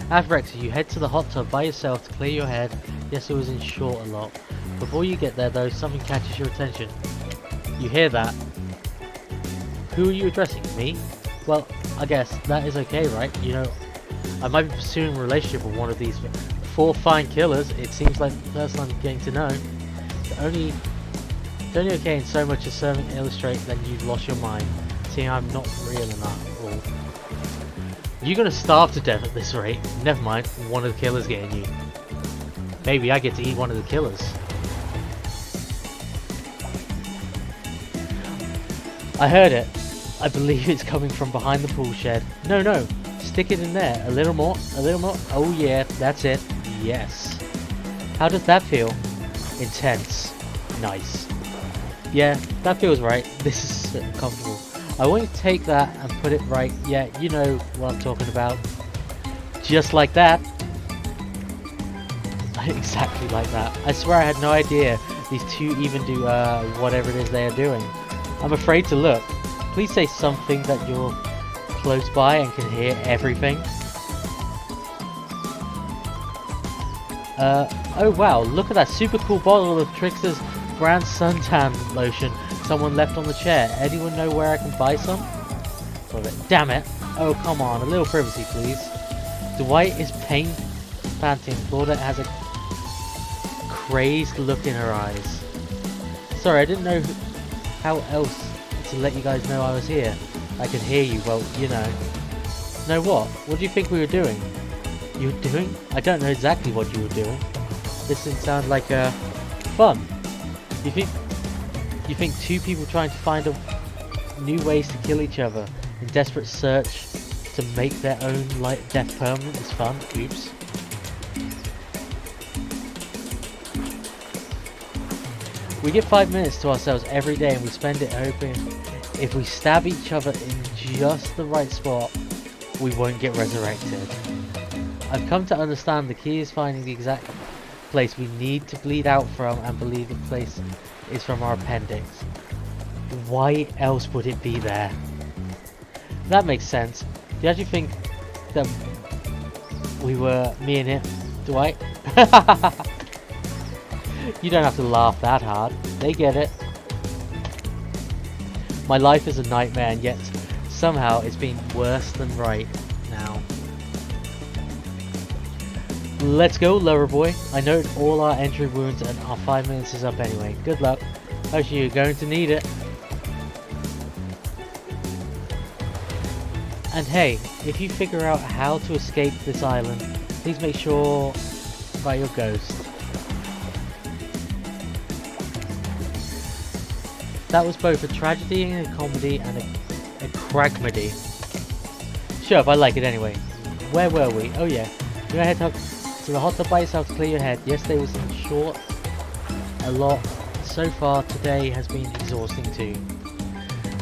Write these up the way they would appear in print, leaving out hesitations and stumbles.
After breakfast, you head to the hot tub by yourself to clear your head. Yes, it was in short a lot. Before you get there though, something catches your attention. You hear that? Who are you addressing? Me? Well, I guess that is okay, right? You know, I might be pursuing a relationship with one of these 4 fine killers. It seems like the person I'm getting to know. It's only okay in so much as serving illustrate that you've lost your mind, seeing I'm not real enough. Or you're gonna starve to death at this rate. Never mind, one of the killers getting you. Maybe I get to eat one of the killers. I heard it. I believe it's coming from behind the pool shed. No, stick it in there. A little more, a little more. Oh yeah, that's it. Yes. How does that feel? Intense. Nice. Yeah, that feels right. This is comfortable. I want you to take that and put it right. Yeah, you know what I'm talking about. Just like that. Exactly like that. I swear I had no idea these two even do whatever it is they are doing. I'm afraid to look. Please say something that you're close by and can hear everything. Oh wow, look at that super cool bottle of Trickster's brand suntan lotion someone left on the chair. Anyone know where I can buy some? Damn it. Oh come on, a little privacy please. Dwight is panting. Claudette has a crazed look in her eyes. Sorry, I didn't know how else to let you guys know I was here. I could hear you, well, you know. Know what? What do you think we were doing? You were doing? I don't know exactly what you were doing. This didn't sound like fun. You think two people trying to find new ways to kill each other in desperate search to make their own death permanent is fun? Oops. We get 5 minutes to ourselves every day and we spend it hoping if we stab each other in just the right spot, we won't get resurrected. I've come to understand the key is finding the exact place we need to bleed out from and believe the place is from our appendix. Why else would it be there? That makes sense. Do you actually think that we were me and him, Dwight? You don't have to laugh that hard. They get it. My life is a nightmare and yet somehow it's been worse than right now. Let's go, lover boy. I noted all our entry wounds and our 5 minutes is up anyway. Good luck. Actually, you're going to need it. And hey, if you figure out how to escape this island, please make sure by your ghost. That was both a tragedy and a comedy and a cragmedy. Sure, if I like it anyway. Where were we? Oh yeah. You're gonna head to the hot tub by yourself to clear your head. Yesterday was in short a lot. So far today has been exhausting too.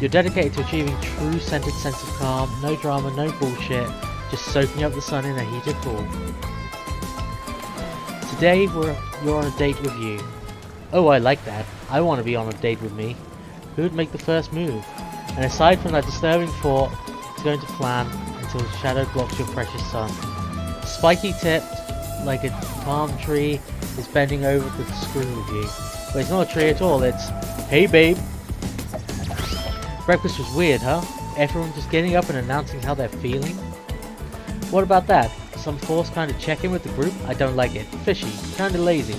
You're dedicated to achieving true centered sense of calm, no drama, no bullshit, just soaking up the sun in a heated pool. Today you're on a date with you. Oh, I like that. I want to be on a date with me. Who would make the first move? And aside from that disturbing thought, it's going to plan until the shadow blocks your precious sun. Spiky tipped, like a palm tree, is bending over to screw with you. But it's not a tree at all, it's, hey babe. Breakfast was weird, huh? Everyone just getting up and announcing how they're feeling? What about that? Some forced kind of check-in with the group? I don't like it. Fishy. Kinda lazy.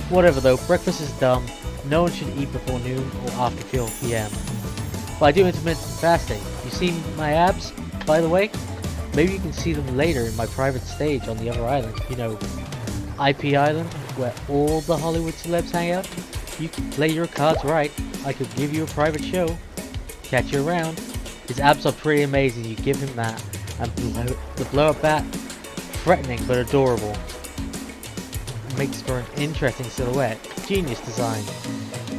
Whatever though, breakfast is dumb. No one should eat before noon or after 4 PM. But I do intermittent fasting. You see my abs, by the way? Maybe you can see them later in my private stage on the other island. You know, IP Island, where all the Hollywood celebs hang out. You can play your cards right. I could give you a private show. Catch you around. His abs are pretty amazing, you give him that. And the blow-up bat, threatening but adorable. Makes for an interesting silhouette. Genius design.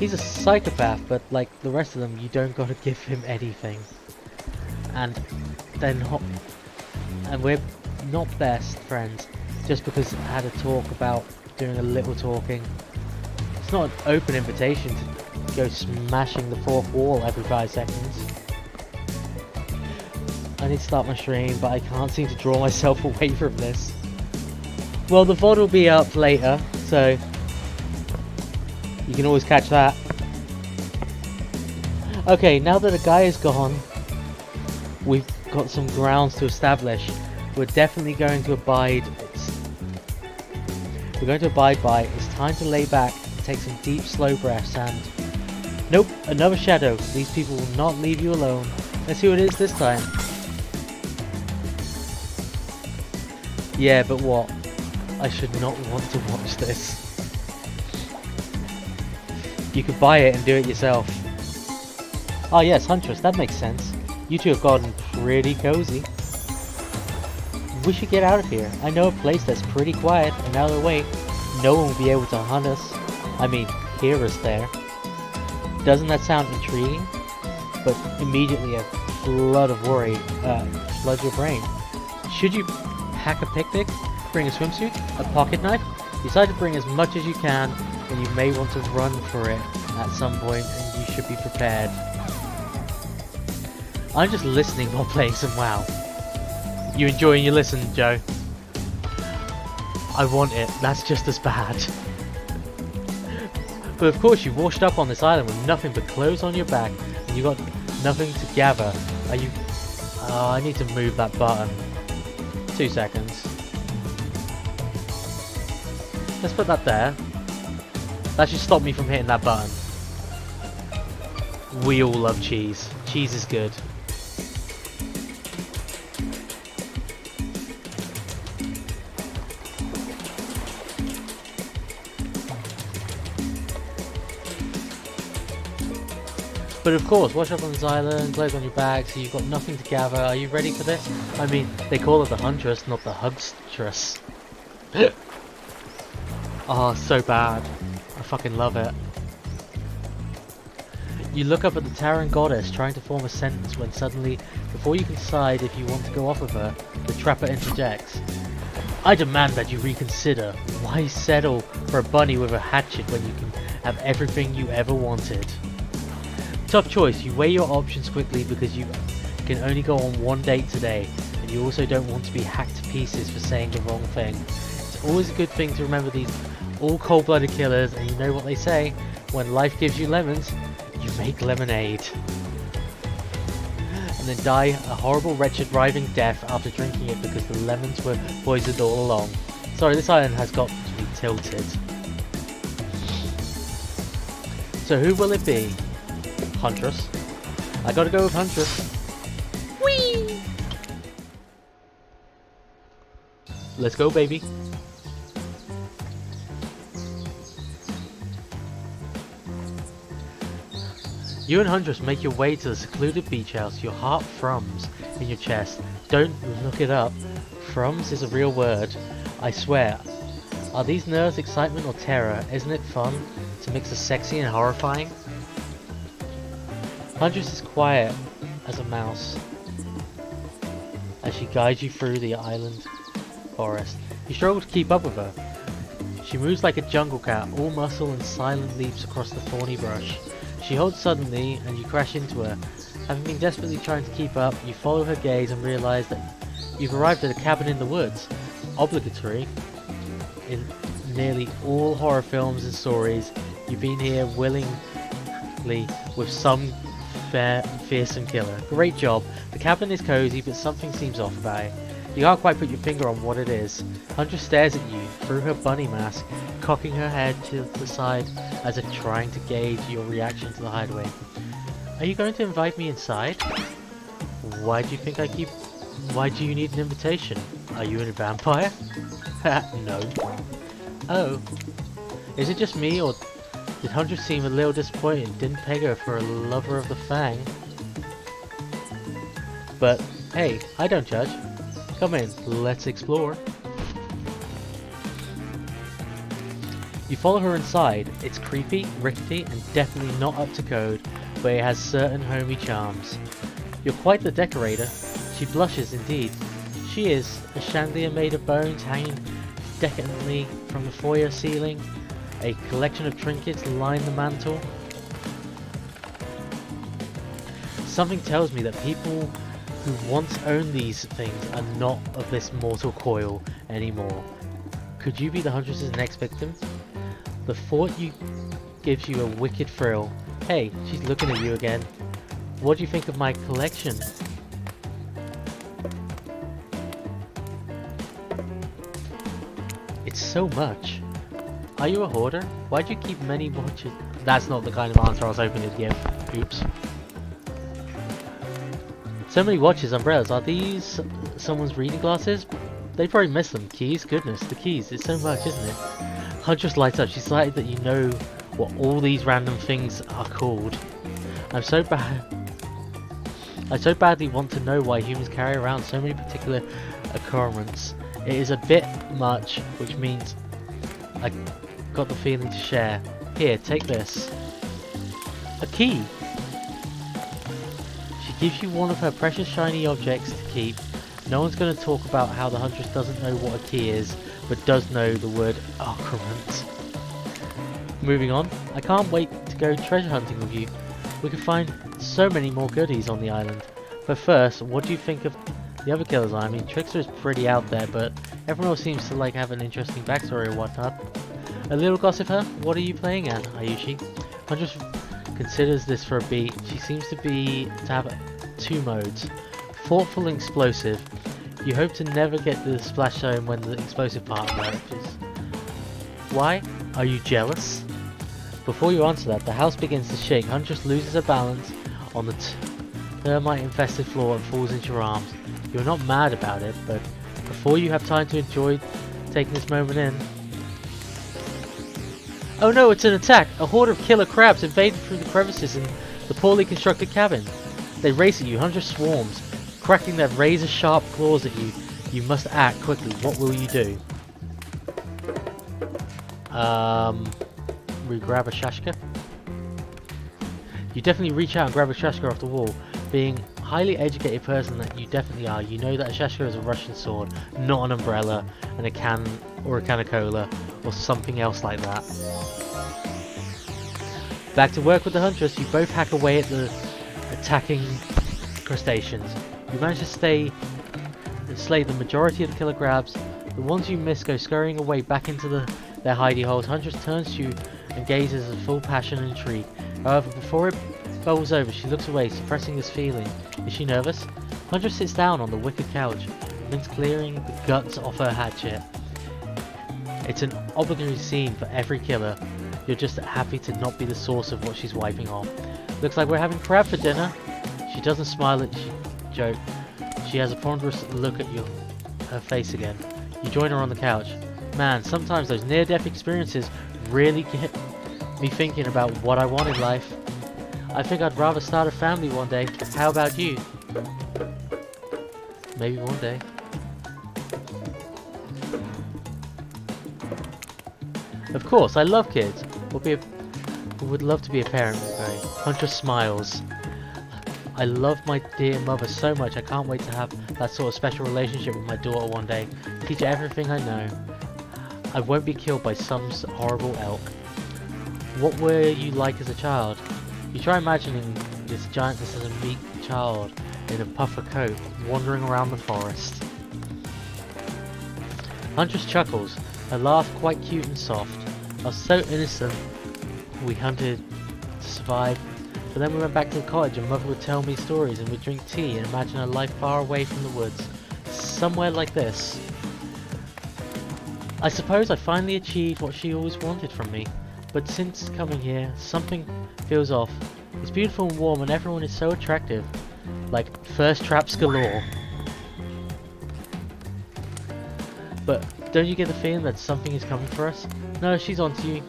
He's a psychopath, but like the rest of them, you don't gotta give him anything. And we're not best friends just because I had a talk about doing a little talking. It's not an open invitation to go smashing the fourth wall every 5 seconds. I need to start my stream, but I can't seem to draw myself away from this. Well, the VOD will be up later, so you can always catch that. Okay, now that a guy is gone, we've got some grounds to establish. We're definitely going to abide. We're going to abide by. It's time to lay back, take some deep, slow breaths, and nope, another shadow. These people will not leave you alone. Let's see what it is this time. Yeah, but what? I should not want to watch this. You could buy it and do it yourself. Ah yes, Huntress, that makes sense. You two have gotten pretty cozy. We should get out of here. I know a place that's pretty quiet and out of the way. No one will be able to hunt us. I mean, hear us there. Doesn't that sound intriguing? But immediately a flood of worry floods your brain. Should you pack a picnic? Bring a swimsuit? A pocket knife? Decide to bring as much as you can, and you may want to run for it at some point, and you should be prepared. I'm just listening while playing some WoW. You enjoying your listen, Joe? I want it. That's just as bad. But of course you washed up on this island with nothing but clothes on your back, and you got nothing to gather. Are you... Oh, I need to move that button. 2 seconds. Let's put that there. That should stop me from hitting that button. We all love cheese. Cheese is good. But of course, wash up on this island, clothes on your back, so you've got nothing to gather. Are you ready for this? I mean, they call it the Huntress, not the Hugstress. Oh, so bad. I fucking love it. You look up at the towering goddess, trying to form a sentence when suddenly, before you can decide if you want to go off of her, the trapper interjects. I demand that you reconsider. Why settle for a bunny with a hatchet when you can have everything you ever wanted? Tough choice. You weigh your options quickly because you can only go on one date today, and you also don't want to be hacked to pieces for saying the wrong thing. It's always a good thing to remember these all cold-blooded killers, and you know what they say, when life gives you lemons, you make lemonade. And then die a horrible, wretched, writhing death after drinking it because the lemons were poisoned all along. Sorry, this island has got to be tilted. So who will it be? Huntress. I gotta go with Huntress. Whee! Let's go, baby. You and Huntress make your way to the secluded beach house. Your heart thrums in your chest. Don't look it up. Thrums is a real word. I swear. Are these nerves excitement or terror? Isn't it fun to mix the sexy and horrifying? Huntress is quiet as a mouse as she guides you through the island forest. You struggle to keep up with her. She moves like a jungle cat, all muscle and silent leaps across the thorny brush. She halts suddenly and you crash into her. Having been desperately trying to keep up, you follow her gaze and realise that you've arrived at a cabin in the woods. Obligatory in nearly all horror films and stories, you've been here willingly with some fearsome killer. Great job. The cabin is cozy, but something seems off about it. You can't quite put your finger on what it is. Huntress stares at you through her bunny mask, cocking her head to the side as if trying to gauge your reaction to the hideaway. Are you going to invite me inside? Why do you think I keep... Why do you need an invitation? Are you a vampire? No. Oh. Is it just me, or did Huntress seem a little disappointed and didn't peg her for a lover of the Fang? But, hey, I don't judge. Come in, let's explore. You follow her inside. It's creepy, rickety, and definitely not up to code, but it has certain homey charms. You're quite the decorator. She blushes indeed. She is, a chandelier made of bones hanging decadently from the foyer ceiling. A collection of trinkets line the mantle. Something tells me that people who once owned these things are not of this mortal coil anymore. Could you be the Huntress's next victim? The thought gives you a wicked thrill. Hey, she's looking at you again. What do you think of my collection? It's so much. Are you a hoarder? Why do you keep many watches? That's not the kind of answer I was hoping to give. Oops. So many watches, umbrellas. Are these someone's reading glasses? They probably miss them. Keys? Goodness, the keys. It's so much, isn't it? Huntress lights up. She's excited that you know what all these random things are called. I so badly want to know why humans carry around so many particular occurrences. It is a bit much, which means I got the feeling to share. Here, take this. A key! She gives you one of her precious shiny objects to keep. No one's going to talk about how the Huntress doesn't know what a key is, but does know the word occurrence. Moving on, I can't wait to go treasure hunting with you. We can find so many more goodies on the island. But first, what do you think of the other killers? I mean, Trickster is pretty out there, but everyone else seems to like have an interesting backstory or whatnot. A little gossip her? What are you playing at, Ayushi? Huntress considers this for a beat. She seems to have two modes. Thoughtful and explosive. You hope to never get the splash zone when the explosive part emerges. Why? Are you jealous? Before you answer that, the house begins to shake. Huntress loses her balance on the termite-infested floor and falls into your arms. You're not mad about it, but before you have time to enjoy taking this moment in... Oh no, it's an attack! A horde of killer crabs invaded through the crevices in the poorly constructed cabin. They race at you. Huntress swarms, cracking their razor-sharp claws at you. You must act quickly. What will you do? We grab a shashka. You definitely reach out and grab a shashka off the wall. Being a highly educated person that you definitely are, you know that a shashka is a Russian sword, not an umbrella and a can of cola or something else like that. Back to work with the Huntress. You both hack away at the attacking crustaceans. You manage to slay the majority of the killer crabs. The ones you miss go scurrying away back into their hidey holes. Huntress turns to you and gazes with full passion and intrigue. However, before it bubbles over, she looks away, suppressing this feeling. Is she nervous? Huntress sits down on the wicker couch, then clearing the guts off her hatchet. It's an obligatory scene for every killer. You're just happy to not be the source of what she's wiping off. Looks like we're having crab for dinner. She doesn't smile at you, joke. She has a ponderous look at her face again. You join her on the couch. Man, sometimes those near-death experiences really get me thinking about what I want in life. I think I'd rather start a family one day. How about you? Maybe one day. Of course, I love kids. Would love to be a parent one day. Huntress smiles. I love my dear mother so much. I can't wait to have that sort of special relationship with my daughter one day. Teach her everything I know. I won't be killed by some horrible elk. What were you like as a child? You try imagining this giantess as a meek child in a puffer coat, wandering around the forest. Huntress chuckles, her laugh quite cute and soft. I was so innocent. We hunted to survive, but then we went back to the cottage and Mother would tell me stories and we'd drink tea and imagine a life far away from the woods. Somewhere like this. I suppose I finally achieved what she always wanted from me, but since coming here, something feels off. It's beautiful and warm and everyone is so attractive. Like thirst traps galore. But don't you get the feeling that something is coming for us? No, she's onto you.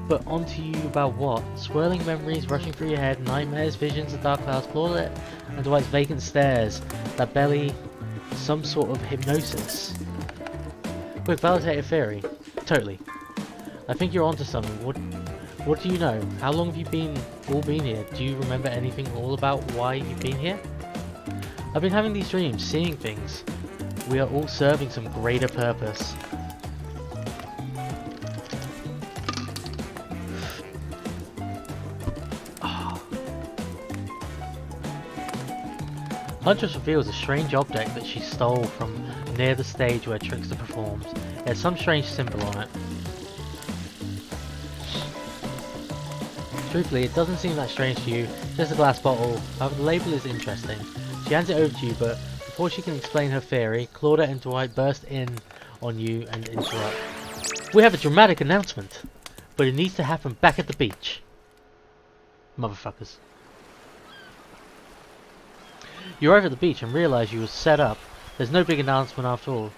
But onto you about what? Swirling memories rushing through your head, nightmares, visions of dark clouds, Claudette and Dwight's vacant stares, that belly, some sort of hypnosis. Quick, validated theory. Totally. I think you're onto something. What do you know? How long have you all been here? Do you remember anything all about why you've been here? I've been having these dreams, seeing things. We are all serving some greater purpose. Huntress reveals a strange object that she stole from near the stage where Trickster performs. There's some strange symbol on it. Truthfully, it doesn't seem that strange to you, just a glass bottle. However, the label is interesting. She hands it over to you, but before she can explain her theory, Claudia and Dwight burst in on you and interrupt. We have a dramatic announcement, but it needs to happen back at the beach. Motherfuckers. You arrive at the beach and realise you were set up. There's no big announcement after all.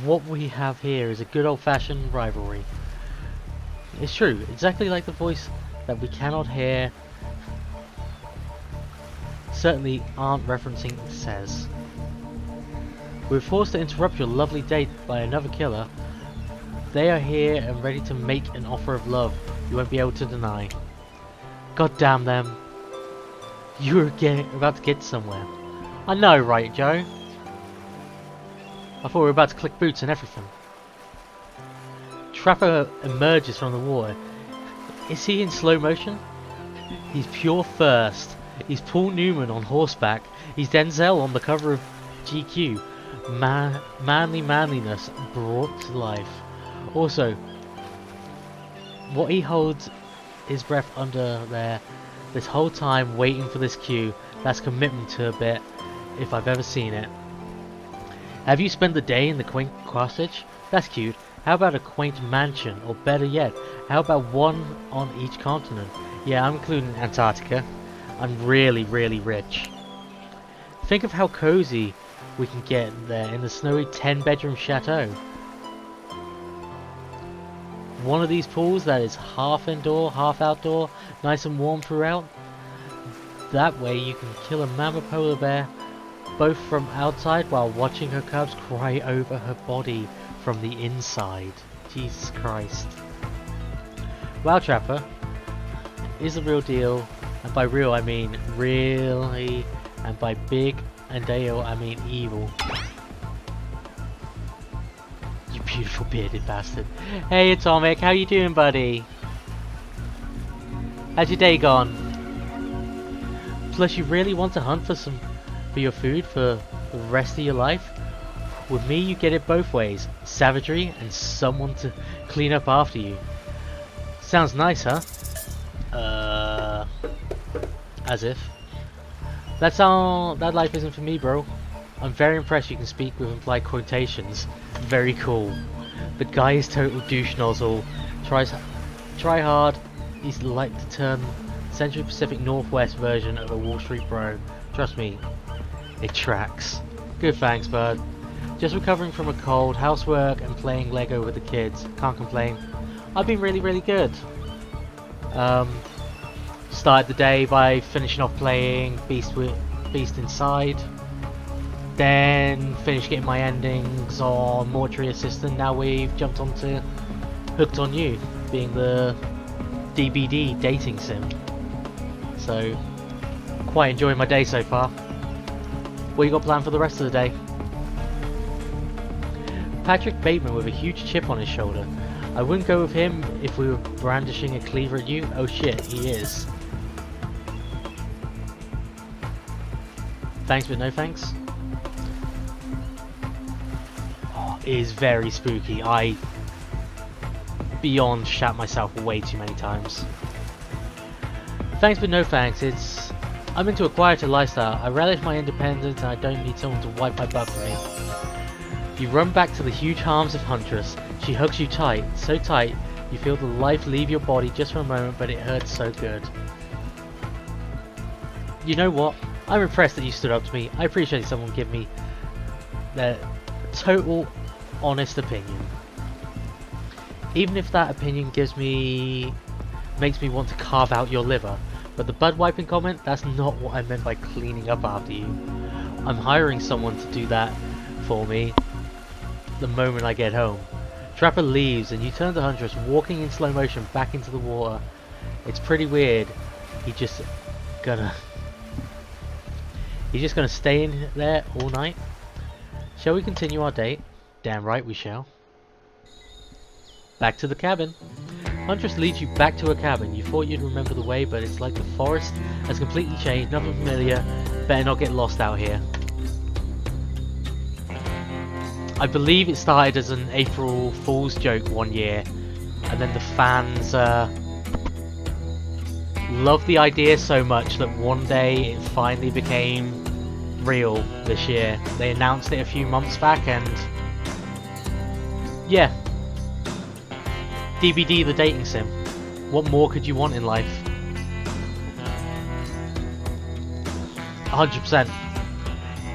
What we have here is a good old-fashioned rivalry. It's true, exactly like the voice that we cannot hear certainly aren't referencing says. We're forced to interrupt your lovely date by another killer. They are here and ready to make an offer of love you won't be able to deny. God damn them. You're about to get somewhere. I know, right, Joe? I thought we were about to click boots and everything. Trapper emerges from the water. Is he in slow motion? He's pure thirst. He's Paul Newman on horseback. He's Denzel on the cover of GQ. Manly manliness brought to life. Also, what he holds his breath under there this whole time waiting for this cue, that's commitment to a bit if I've ever seen it. Have you spent the day in the quaint cottage? That's cute. How about a quaint mansion? Or better yet, how about one on each continent? Yeah, I'm including Antarctica. I'm really, really rich. Think of how cozy we can get there in the snowy 10-bedroom chateau. One of these pools that is half indoor, half outdoor, nice and warm throughout. That way you can kill a mama polar bear both from outside while watching her cubs cry over her body from the inside. Jesus Christ. Wow, Trapper is the real deal, and by real I mean really, and by big and deal I mean evil. You beautiful bearded bastard. Hey Atomic, how you doing, buddy? How's your day gone? Plus you really want to hunt for your food for the rest of your life? With me you get it both ways. Savagery and someone to clean up after you. Sounds nice, huh? As if. That life isn't for me, bro. I'm very impressed you can speak with implied quotations. Very cool. The guy is total douche nozzle. Try hard. He's like to turn Central Pacific Northwest version of a Wall Street bro. Trust me, it tracks. Good thanks, bud. Just recovering from a cold, housework and playing Lego with the kids. Can't complain. I've been really, really good. Started the day by finishing off playing Beast Inside. Then finished getting my endings on Mortuary Assistant. Now we've jumped onto Hooked on You, being the DBD dating sim. So, quite enjoying my day so far. What you got planned for the rest of the day? Patrick Bateman with a huge chip on his shoulder. I wouldn't go with him if we were brandishing a cleaver at you. Oh shit, he is. Thanks but no thanks. Oh, it is very spooky. I beyond shat myself way too many times. Thanks but no thanks. I'm into a quieter lifestyle. I relish my independence and I don't need someone to wipe my butt for me. You run back to the huge arms of Huntress. She hugs you tight, so tight you feel the life leave your body just for a moment, but it hurts so good. You know what? I'm impressed that you stood up to me. I appreciate someone give me their total honest opinion. Even if that opinion makes me want to carve out your liver. But the bud wiping comment, that's not what I meant by cleaning up after you. I'm hiring someone to do that for me the moment I get home. Trapper leaves and you turn to Huntress walking in slow motion back into the water. It's pretty weird. He's just gonna stay in there all night. Shall we continue our date? Damn right we shall. Back to the cabin. Huntress leads you back to her cabin. You thought you'd remember the way, but it's like the forest has completely changed. Nothing familiar. Better not get lost out here. I believe it started as an April Fool's joke one year, and then the fans loved the idea so much that one day it finally became real this year. They announced it a few months back, and yeah, DBD the dating sim. What more could you want in life? 100%.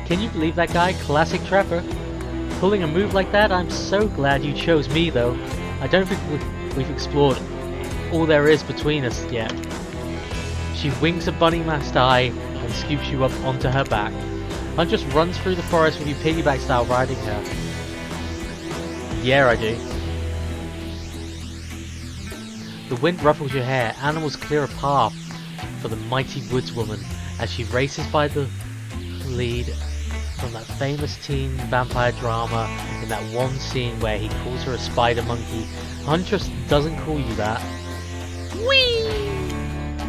Can you believe that guy? Classic Trevor. Pulling a move like that? I'm so glad you chose me though. I don't think we've explored all there is between us yet. She winks a bunny-masked eye and scoops you up onto her back. Huntress runs through the forest with you piggyback style riding her. Yeah, I do. The wind ruffles your hair. Animals clear a path for the mighty woodswoman as she races by the lead from that famous teen vampire drama in that one scene where he calls her a spider monkey. Huntress doesn't call you that. Whee!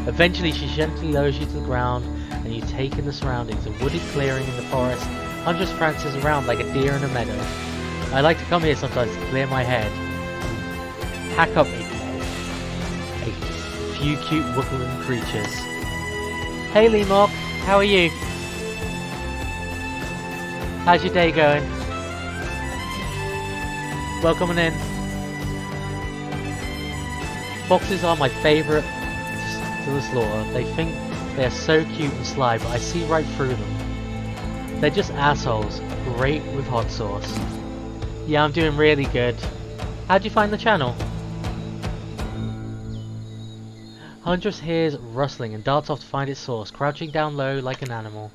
Eventually she gently lowers you to the ground and you take in the surroundings, a wooded clearing in the forest. Huntress prances around like a deer in a meadow. I like to come here sometimes to clear my head. Hack up a few cute woodland creatures. Hey Lemok, how are you? How's your day going? Welcome in. Foxes are my favourite to the slaughter. They think they're so cute and sly, but I see right through them. They're just assholes. Great with hot sauce. Yeah, I'm doing really good. How'd you find the channel? Huntress hears rustling and darts off to find its source, crouching down low like an animal.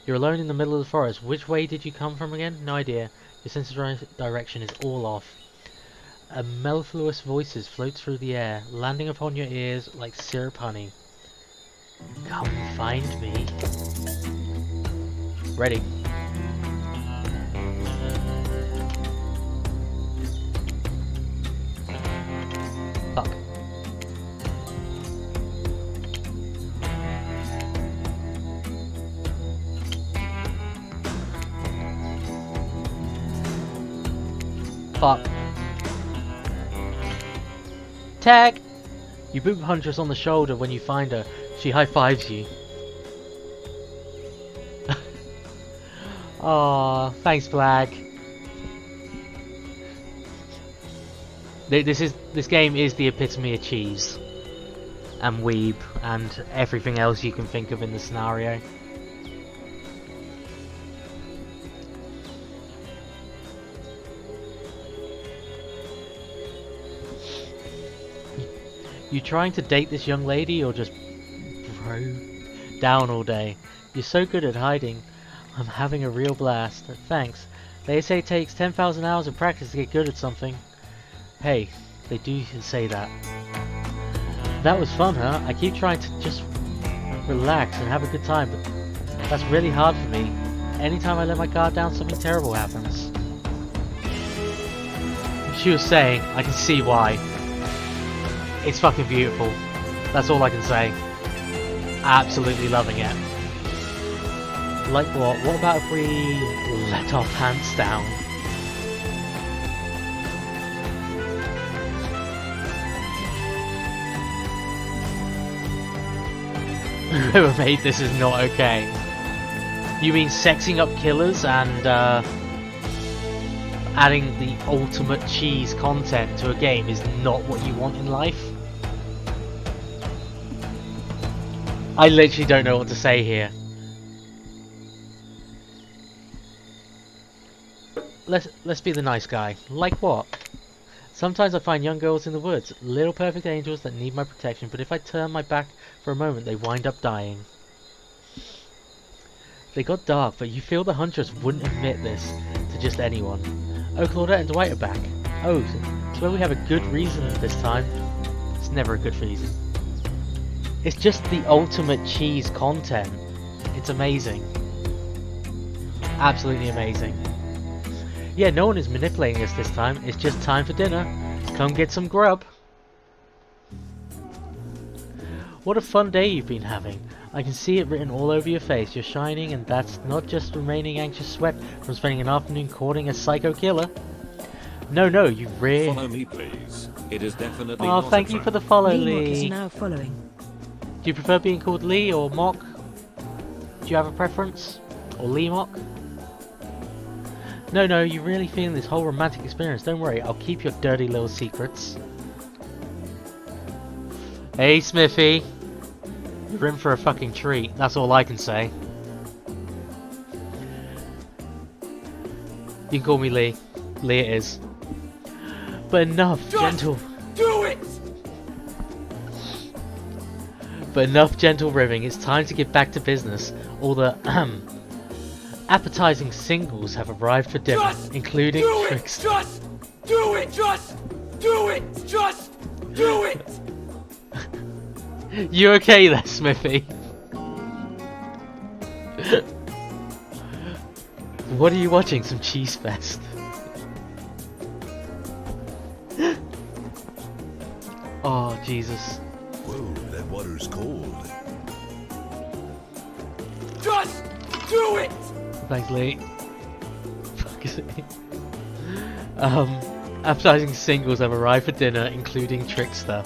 You're alone in the middle of the forest. Which way did you come from again? No idea. Your sense of direction is all off. A mellifluous voices float through the air, landing upon your ears like syrup honey. Come find me. Ready. Fuck. Fuck. Tag! You boop Huntress on the shoulder when you find her. She high-fives you. Aww, thanks Flag. This game is the epitome of cheese. And weeb, and everything else you can think of in the scenario. You trying to date this young lady or just bro down all day? You're so good at hiding. I'm having a real blast. Thanks. They say it takes 10,000 hours of practice to get good at something. Hey, they do say that. That was fun, huh? I keep trying to just relax and have a good time, but that's really hard for me. Anytime I let my guard down, something terrible happens. She was saying, I can see why. It's fucking beautiful. That's all I can say. Absolutely loving it. Like what? What about if we let our pants down? Whoever made this is not okay. You mean sexing up killers and adding the ultimate cheese content to a game is not what you want in life? I literally don't know what to say here. Let's be the nice guy. Like what? Sometimes I find young girls in the woods, little perfect angels that need my protection, but if I turn my back for a moment, they wind up dying. They got dark, but you feel the Huntress wouldn't admit this to just anyone. Oh, Claudette and Dwight are back. Oh, so well, we have a good reason this time. It's never a good reason. It's just the ultimate cheese content. It's amazing. Absolutely amazing. Yeah, no one is manipulating us this time. It's just time for dinner. Come get some grub. What a fun day you've been having. I can see it written all over your face. You're shining, and that's not just remaining anxious sweat from spending an afternoon courting a psycho killer. No, you really... Follow me, please. It is definitely Oh, not thank a you trap. for the follow, Lee Lee. is now following. Do you prefer being called Lee or Mock? Do you have a preference? Or Lee Mock? No, you're really feeling this whole romantic experience. Don't worry, I'll keep your dirty little secrets. Hey, Smithy. You're in for a fucking treat. That's all I can say. You can call me Lee. Lee it is. But enough, gentle... Do it! But enough gentle ribbing, it's time to get back to business. All the appetizing singles have arrived for dinner, including Tricks. Just do it! Just do it! Just do it! You okay there, Smithy? What are you watching? Some Cheese Fest? Oh, Jesus. Whoa, that water's cold. Just do it! Thanks, Lee. Fuck is it? Appetizing singles have arrived for dinner, including Trickster.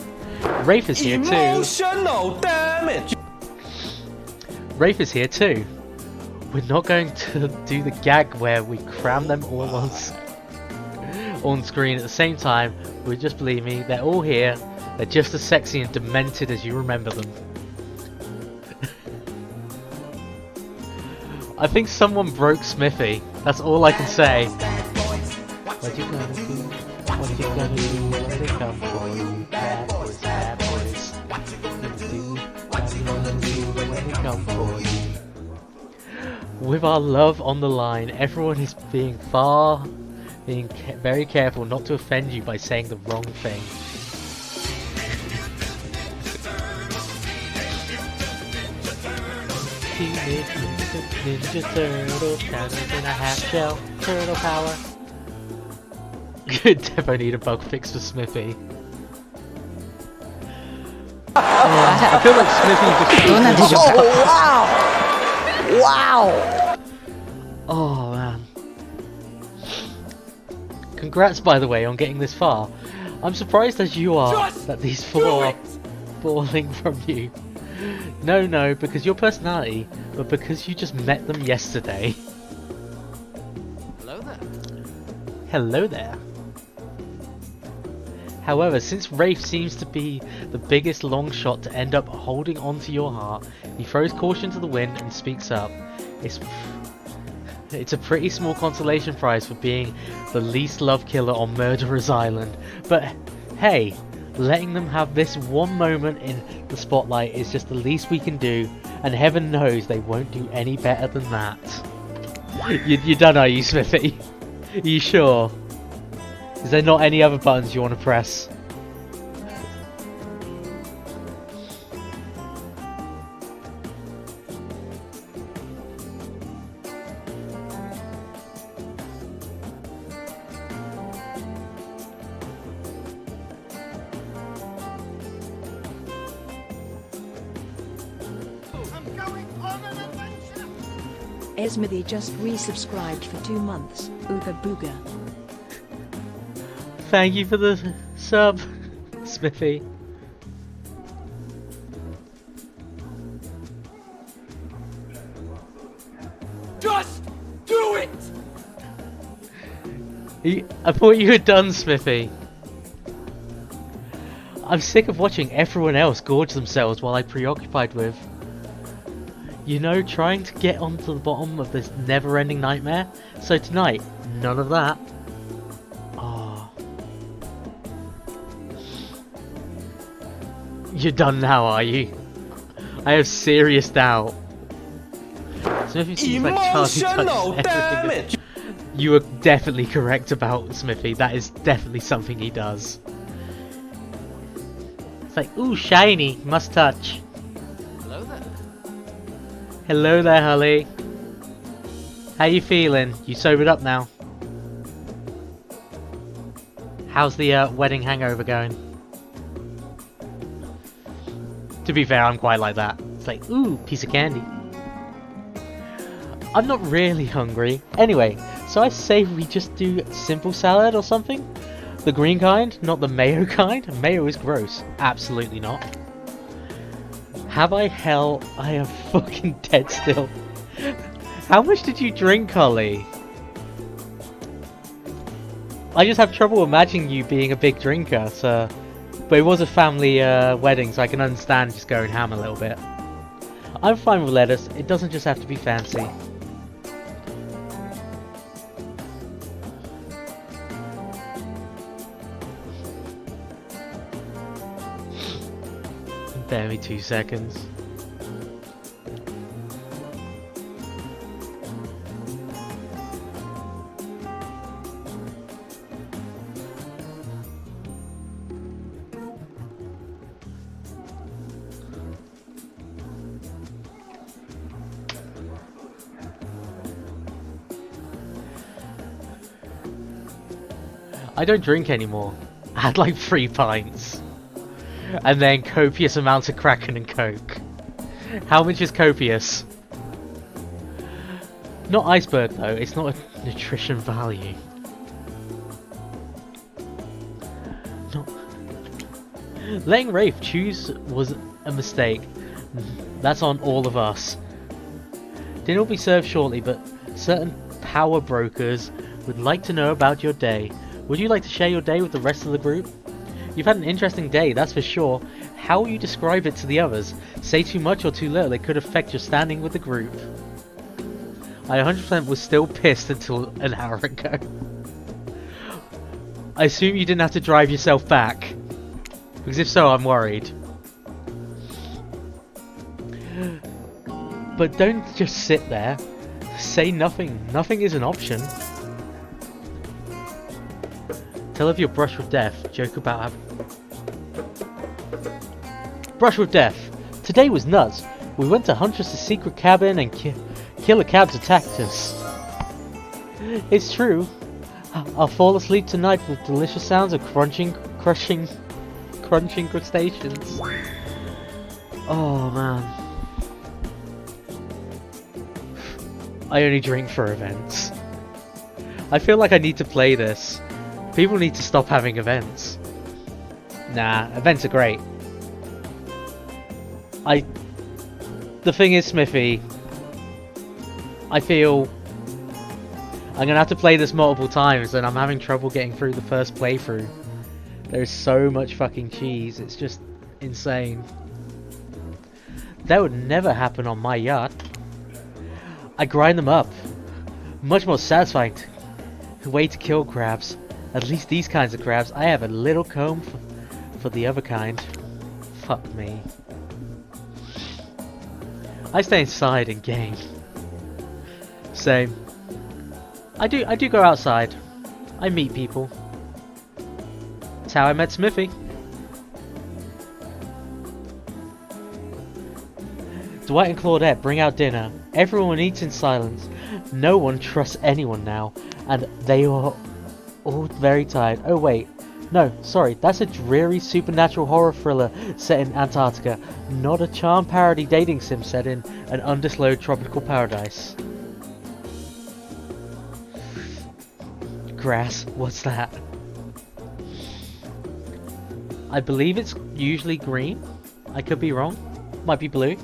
Rafe is here too. Emotional damage. Rafe is here too. We're not going to do the gag where we cram them all on screen at the same time. But just believe me, they're all here. They're just as sexy and demented as you remember them. I think someone broke Smithy. That's all I can say. What you gonna do? What you gonna do when they come for you? Bad boys, bad boys. What you gonna do? What you gonna do when they come for you? With our love on the line, everyone is being very careful not to offend you by saying the wrong thing. Teenage Mutant Ninja Turtles, counted in a half shell, turtle power. Definitely need a bug fix for Smithy. I feel like Smithy just... Oh wow! Wow! Oh man. Congrats, by the way, on getting this far. I'm surprised as you are that these four are falling from you. No, because your personality, but because you just met them yesterday. Hello there. Hello there. However, since Rafe seems to be the biggest long shot to end up holding onto your heart, he throws caution to the wind and speaks up. It's a pretty small consolation prize for being the least loved killer on Murderer's Island, but hey, letting them have this one moment in the spotlight is just the least we can do, and heaven knows they won't do any better than that. You're done, are you, Smithy? Are you sure? Is there not any other buttons you want to press? Esmothy just resubscribed for 2 months. Ooga booga. Thank you for the sub, Smithy. Just do it! I thought you were done, Smithy. I'm sick of watching everyone else gorge themselves while I'm preoccupied with, you know, trying to get onto the bottom of this never-ending nightmare. So tonight, none of that. Oh. You're done now, are you? I have serious doubt. Smithy seems like Charlie Emotional touches everything. damage. You are definitely correct about Smithy. That is definitely something he does. It's like, ooh, shiny, must touch. Hello there. Hello there, Holly. How you feeling? You sobered up now? How's the wedding hangover going? To be fair, I'm quite like that. It's like, ooh, piece of candy. I'm not really hungry. Anyway, so I say we just do simple salad or something? The green kind, not the mayo kind? Mayo is gross. Absolutely not. Have I hell? I am fucking dead still. How much did you drink, Holly? I just have trouble imagining you being a big drinker, so... But it was a family wedding, so I can understand just going ham a little bit. I'm fine with lettuce. It doesn't just have to be fancy. Bear me 2 seconds. I don't drink anymore. I had like 3 pints. And then copious amounts of Kraken and Coke. How much is copious? Not iceberg though, it's not a nutrition value. Not... Letting Rafe choose was a mistake. That's on all of us. Dinner will be served shortly, but certain power brokers would like to know about your day. Would you like to share your day with the rest of the group? You've had an interesting day, that's for sure. How will you describe it to the others? Say too much or too little, it could affect your standing with the group. I 100% was still pissed until an hour ago. I assume you didn't have to drive yourself back. Because if so, I'm worried. But don't just sit there. Say nothing. Nothing is an option. Tell of your brush with death. Joke about having... Brush with death. Today was nuts. We went to Huntress' secret cabin and killer cabs attacked us. It's true. I'll fall asleep tonight with delicious sounds of crunching crustaceans. Oh man. I only drink for events. I feel like I need to play this. People need to stop having events. Nah, events are great. The thing is, Smithy, I feel I'm gonna have to play this multiple times and I'm having trouble getting through the first playthrough. There's so much fucking cheese, it's just insane. That would never happen on my yacht. I grind them up. Much more satisfying way to kill crabs. At least these kinds of crabs. I have a little comb for the other kind. Fuck me. I stay inside and game. Same. I do go outside. I meet people. That's how I met Smithy. Dwight and Claudette bring out dinner. Everyone eats in silence. No one trusts anyone now, and they are all very tired. Oh wait, no, sorry, that's a dreary supernatural horror thriller set in Antarctica, not a charm parody dating sim set in an undisclosed tropical paradise. Grass, what's that? I believe it's usually green. I could be wrong. Might be blue.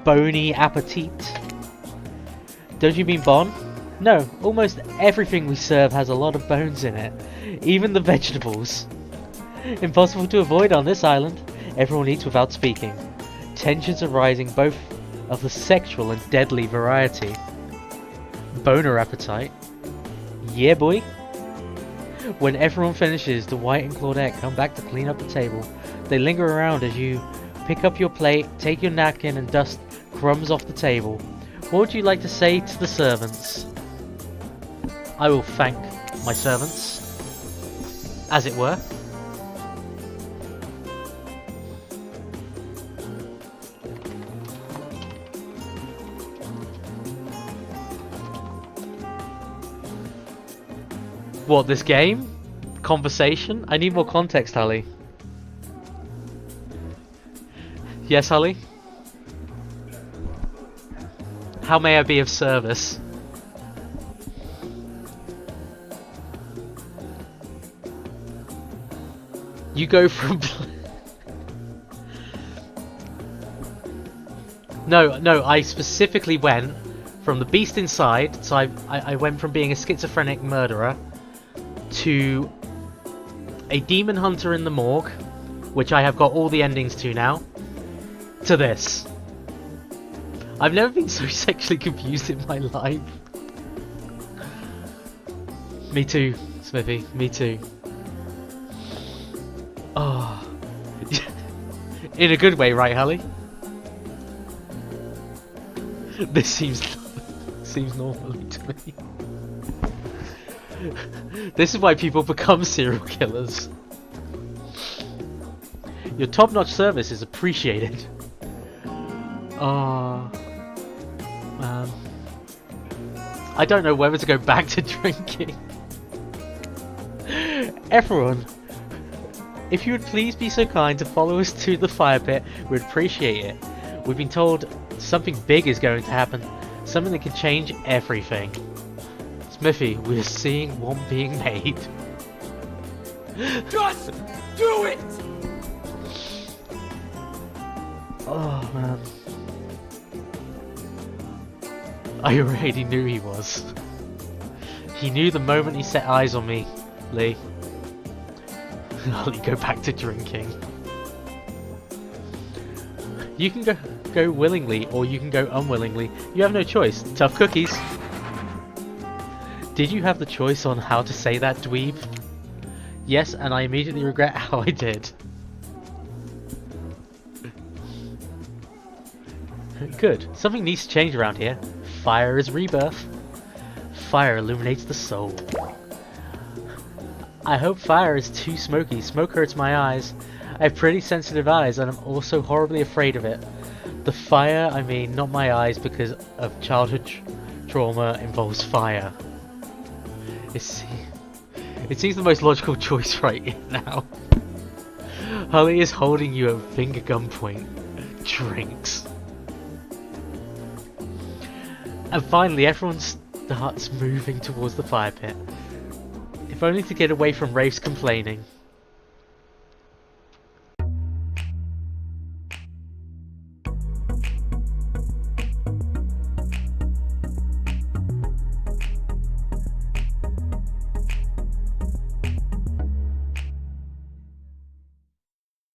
Bony appetit. Don't you mean bon? No, almost everything we serve has a lot of bones in it. Even the vegetables. Impossible to avoid on this island. Everyone eats without speaking. Tensions are rising, both of the sexual and deadly variety. Boner appetite. Yeah, boy. When everyone finishes, Dwight and Claudette come back to clean up the table. They linger around as you pick up your plate, take your napkin, and dust crumbs off the table. What would you like to say to the servants? I will thank my servants, as it were. What, this game? Conversation? I need more context, Holly. Yes, Holly? How may I be of service? You go from... No, I specifically went from the beast inside, so I went from being a schizophrenic murderer to a demon hunter in the morgue, which I have got all the endings to now, to this. I've never been so sexually confused in my life. Me too, Smithy, me too. Oh. In a good way, right, Hallie? This seems normally to me. This is why people become serial killers. Your top-notch service is appreciated. Oh, man. I don't know whether to go back to drinking. Everyone, if you would please be so kind to follow us to the fire pit, we'd appreciate it. We've been told something big is going to happen. Something that can change everything. Smithy, we're seeing one being made. Just do it! Oh, man. I already knew he was. He knew the moment he set eyes on me, Lee. I'll go back to drinking. You can go willingly, or you can go unwillingly. You have no choice. Tough cookies. Did you have the choice on how to say that, dweeb? Yes, and I immediately regret how I did. Good. Something needs to change around here. Fire is rebirth. Fire illuminates the soul. I hope fire is too smoky. Smoke hurts my eyes. I have pretty sensitive eyes and I'm also horribly afraid of it. The fire, I mean, not my eyes, because of childhood trauma involves fire. It seems the most logical choice right now. Holly is holding you at finger gunpoint. Drinks. And finally, everyone starts moving towards the fire pit. If only to get away from Rafe's complaining.